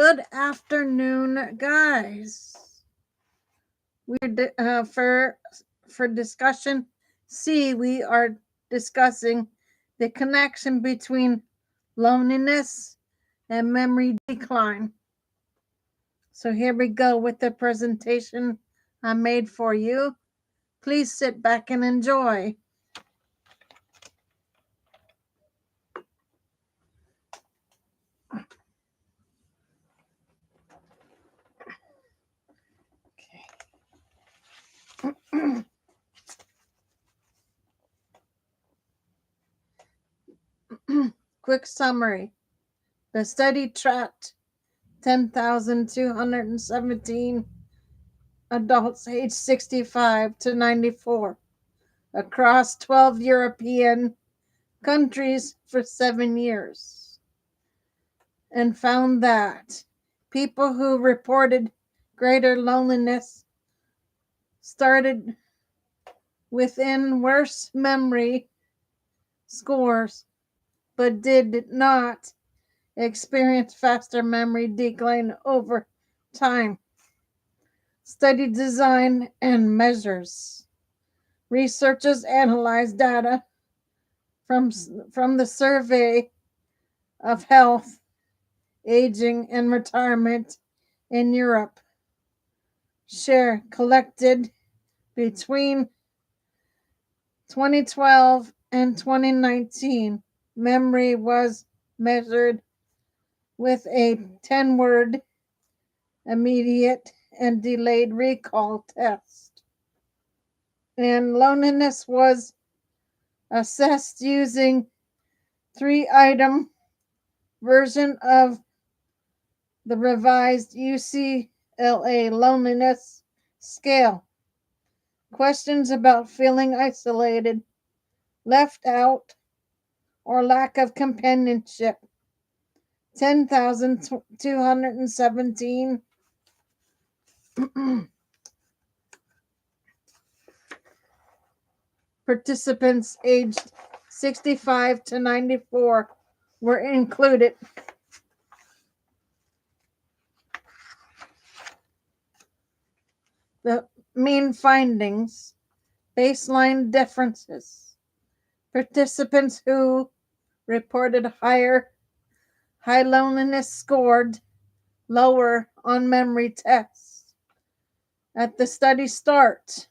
Good afternoon, guys. We're for discussion C. We are discussing the connection between loneliness and memory decline. So here we go with the presentation I made for you. Please sit back and enjoy. Quick summary. The study tracked 10,217 adults aged 65 to 94 across 12 European countries for 7 years, and found that people who reported greater loneliness started within worse memory scores, but did not experience faster memory decline over time. Study design and measures. Researchers analyzed data from the survey of health, aging, and retirement in Europe. Share collected between 2012 and 2019. Memory was measured with a 10-word immediate and delayed recall test. And loneliness was assessed using 3-item version of the revised UCLA loneliness scale. Questions about feeling isolated, left out, or lack of companionship. 10,217 participants aged 65 to 94 were included. The main findings: baseline differences. Participants who reported high loneliness scored lower on memory tests at the study start,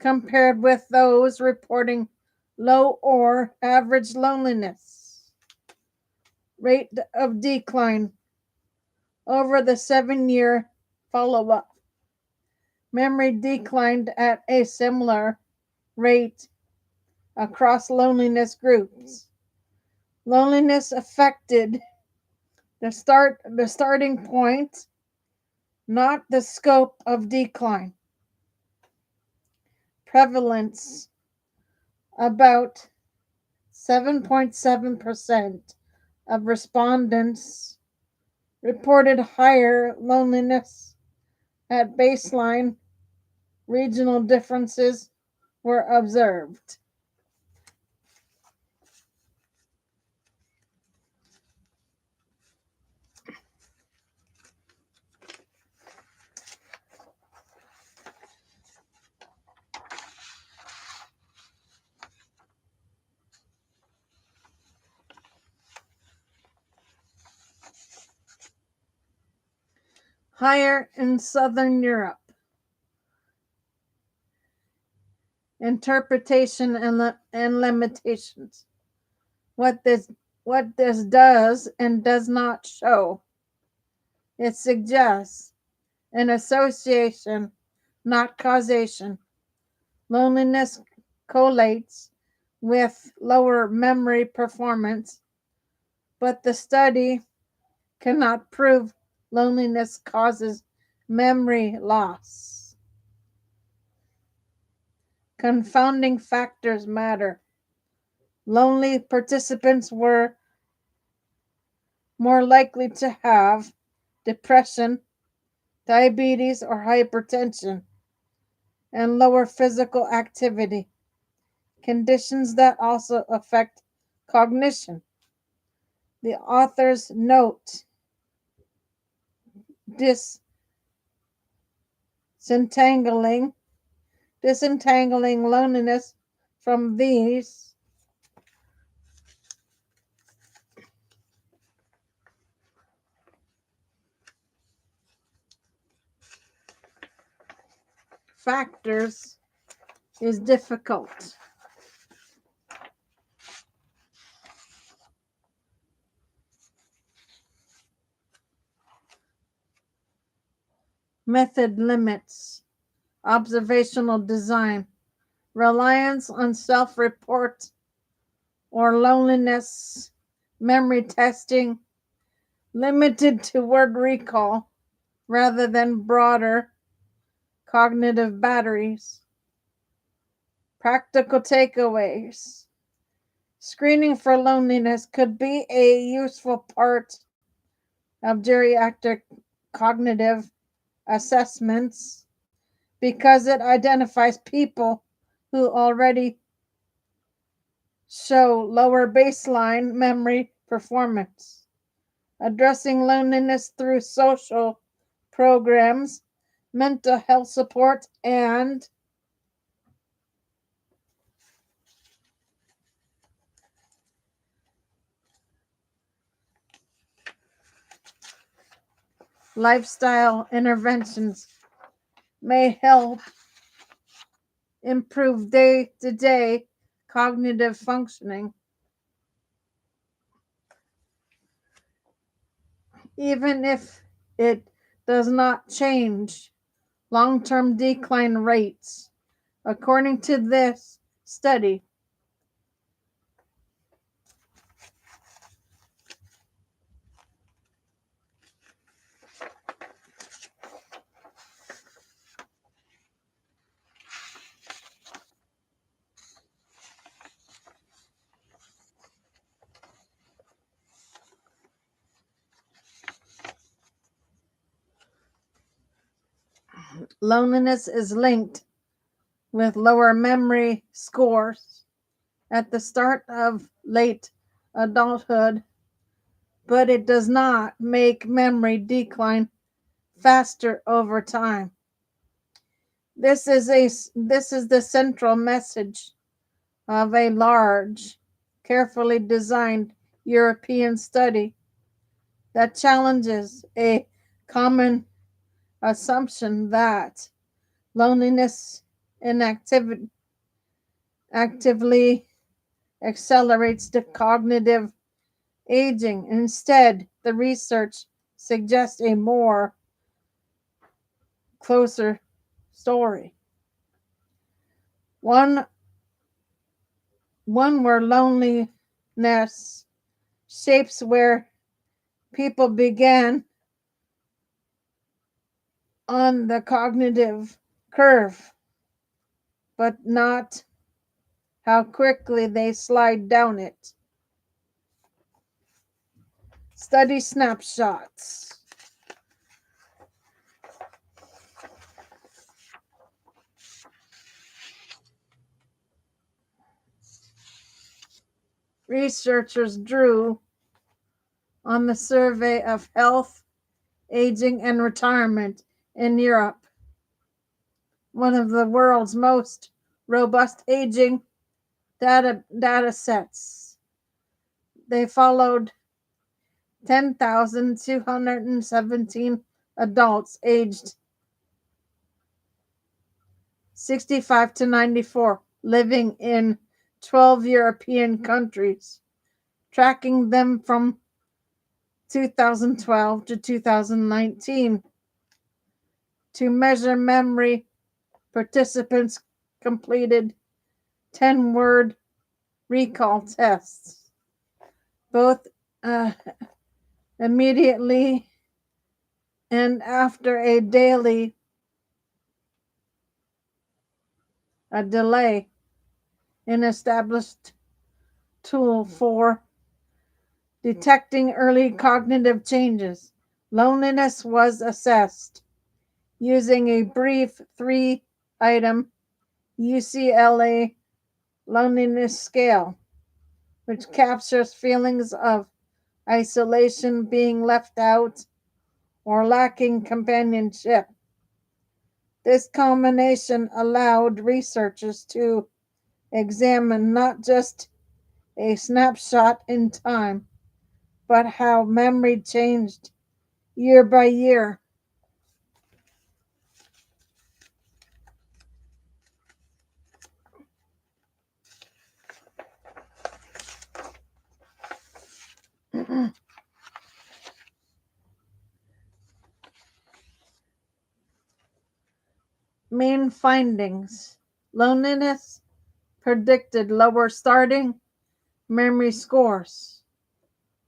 compared with those reporting low or average loneliness. Rate of decline over the 7-year follow-up. Memory declined at a similar rate across loneliness groups. Loneliness affected the starting point, not the scope of decline. Prevalence: about 7.7% of respondents reported higher loneliness at baseline. Regional differences were observed. Higher in Southern Europe. Interpretation and limitations. What this does and does not show. It suggests an association, not causation. Loneliness correlates with lower memory performance, but the study cannot prove loneliness causes memory loss. Confounding factors matter. Lonely participants were more likely to have depression, diabetes, or hypertension, and lower physical activity, conditions that also affect cognition. The authors note disentangling loneliness from these factors is difficult. Method limits, observational design, reliance on self-report or loneliness, memory testing, limited to word recall rather than broader cognitive batteries. Practical takeaways. Screening for loneliness could be a useful part of geriatric cognitive assessments because it identifies people who already show lower baseline memory performance. Addressing loneliness through social programs, mental health support, and lifestyle interventions may help improve day-to-day cognitive functioning. Even if it does not change long-term decline rates. According to this study, loneliness is linked with lower memory scores at the start of late adulthood, but it does not make memory decline faster over time. This is the central message of a large, carefully designed European study that challenges a common assumption that loneliness actively accelerates the cognitive aging. Instead, the research suggests a more closer story. One where loneliness shapes where people began on the cognitive curve, but not how quickly they slide down it. Study snapshots. Researchers drew on the survey of health, aging, and retirement in Europe, one of the world's most robust aging data sets. They followed 10,217 adults aged 65 to 94 living in 12 European countries, tracking them from 2012 to 2019. To measure memory, participants completed 10-word recall tests, both immediately and after a delay in established tool for detecting early cognitive changes. Loneliness was assessed using a brief 3-item UCLA loneliness scale, which captures feelings of isolation, being left out, or lacking companionship. This combination allowed researchers to examine not just a snapshot in time, but how memory changed year by year. Main findings: loneliness predicted lower starting memory scores.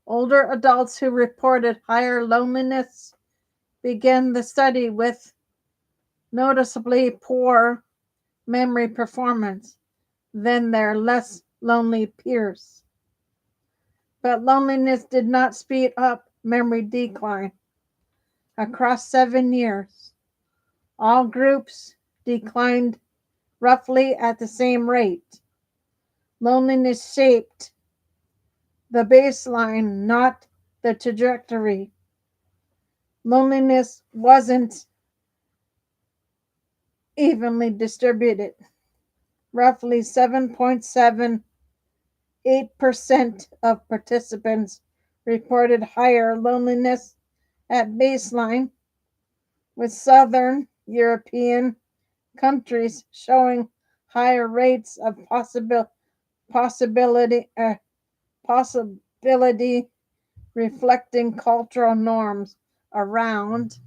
Older adults who reported higher loneliness began the study with noticeably poor memory performance than their less lonely peers. But loneliness did not speed up memory decline. Across 7 years, all groups declined roughly at the same rate. Loneliness shaped the baseline, not the trajectory. Loneliness wasn't evenly distributed. Roughly 7.78% of participants reported higher loneliness at baseline, with Southern European countries showing higher rates of possibility possibility reflecting cultural norms around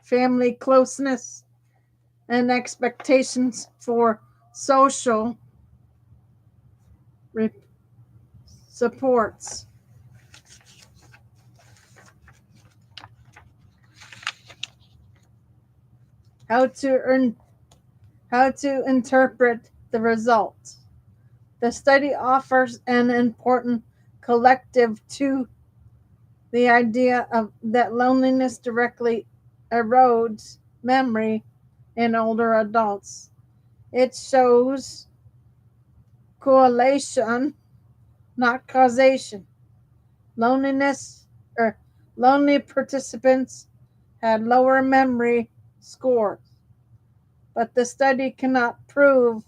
family closeness and expectations for social supports. How to earn how to interpret the results. The study offers an important collective to the idea of that loneliness directly erodes memory in older adults. It shows correlation, not causation. Loneliness or lonely participants had lower memory scores, but the study cannot prove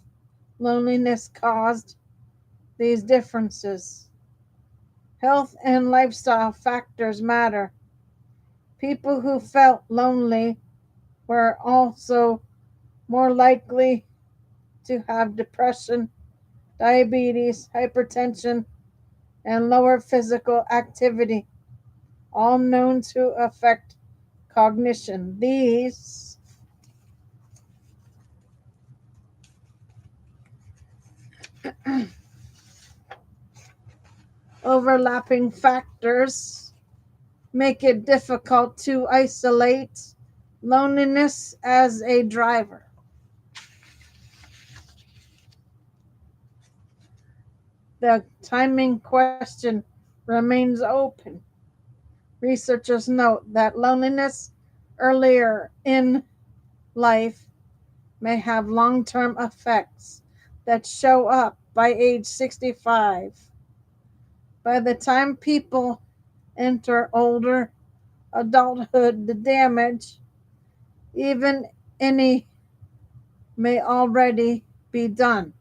loneliness caused these differences. Health and lifestyle factors matter. People who felt lonely were also more likely to have depression, diabetes, hypertension, and lower physical activity, all known to affect cognition. These overlapping factors make it difficult to isolate loneliness as a driver. The timing question remains open. Researchers note that loneliness earlier in life may have long term effects that show up by age 65. By the time people enter older adulthood, the damage, even any, may already be done,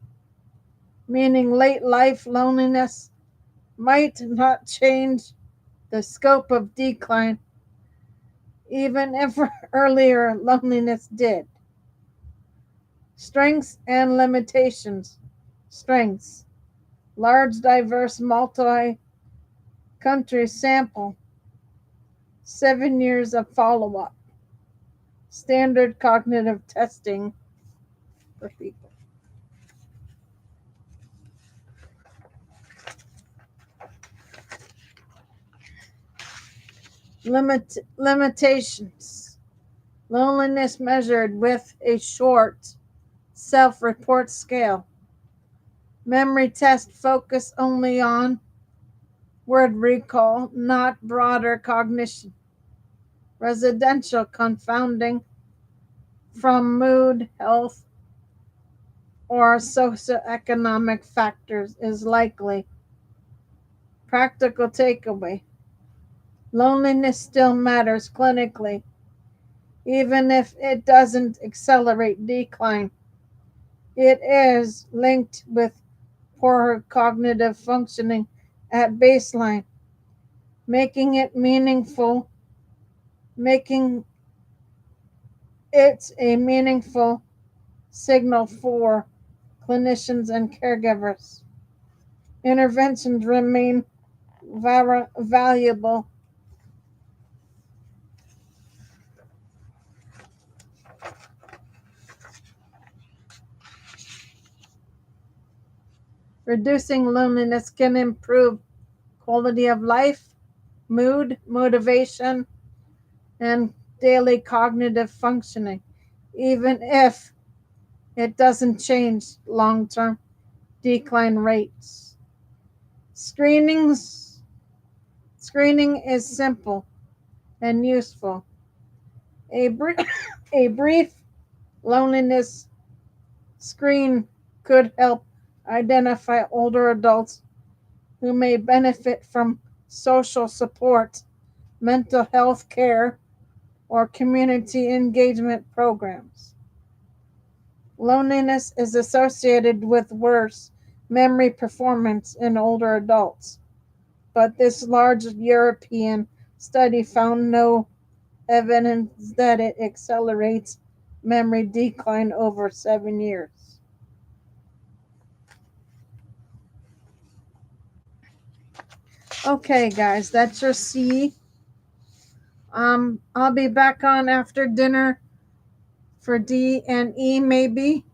meaning late life loneliness might not change the scope of decline, even if earlier loneliness did. Strengths and limitations. Strengths: large, diverse, multi country sample, 7 years of follow up, standard cognitive testing for people. Limitations: loneliness measured with a short self report scale. Memory tests focus only on word recall, not broader cognition. Residential confounding from mood, health, or socioeconomic factors is likely. Practical takeaway: loneliness still matters clinically, even if it doesn't accelerate decline. It is linked with poorer cognitive functioning at baseline, making it meaningful, making it a meaningful signal for clinicians and caregivers. Interventions remain valuable. Reducing loneliness can improve quality of life, mood, motivation, and daily cognitive functioning, even if it doesn't change long term decline rates. Screenings Screening is simple and useful. A, a brief loneliness screen could help identify older adults who may benefit from social support, mental health care, or community engagement programs. Loneliness is associated with worse memory performance in older adults, but this large European study found no evidence that it accelerates memory decline over 7 years. Okay, guys, that's your C. I'll be back on after dinner for D and E, maybe.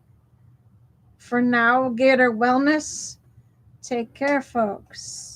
For now, Gator Wellness. Take care, folks.